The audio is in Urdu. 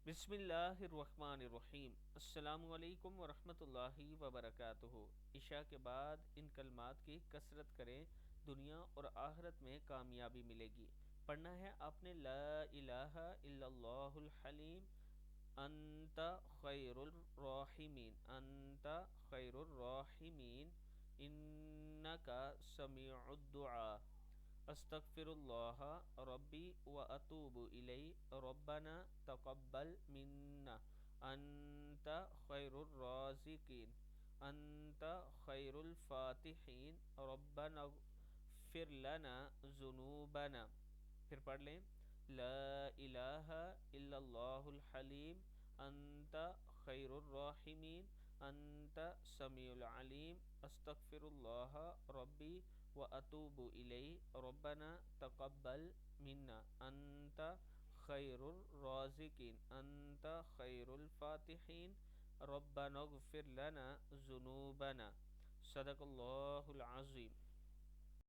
بسم اللہ الرحمن الرحیم۔ السلام علیکم ورحمۃ اللہ وبرکاتہ۔ عشاء کے بعد ان کلمات کی کثرت کریں، دنیا اور آخرت میں کامیابی ملے گی۔ پڑھنا ہے آپ نے لا الہ الا اللہ الحلیم، انت خیر الراحمین، انت خیر الراحمین، انکا سمیع الدعاء، استغفر اللہ ربی و اتوب الی، ربنا تقبل منا، انت خیر الرازقین، انت خیر الفاتحین، ربنا اغفر لنا ذنوبنا۔ پھر پڑھ لیں لا الہ الا اللہ الحلیم، انت خیر الراحمین، انت سمیع العلیم، استغفر اللہ ربی واتوب الی، ربنا تقبل منا، انت خیر الرازقین، انت خیر الفاتحین، ربنا اغفر لنا ذنوبنا۔ صدق اللہ العظیم۔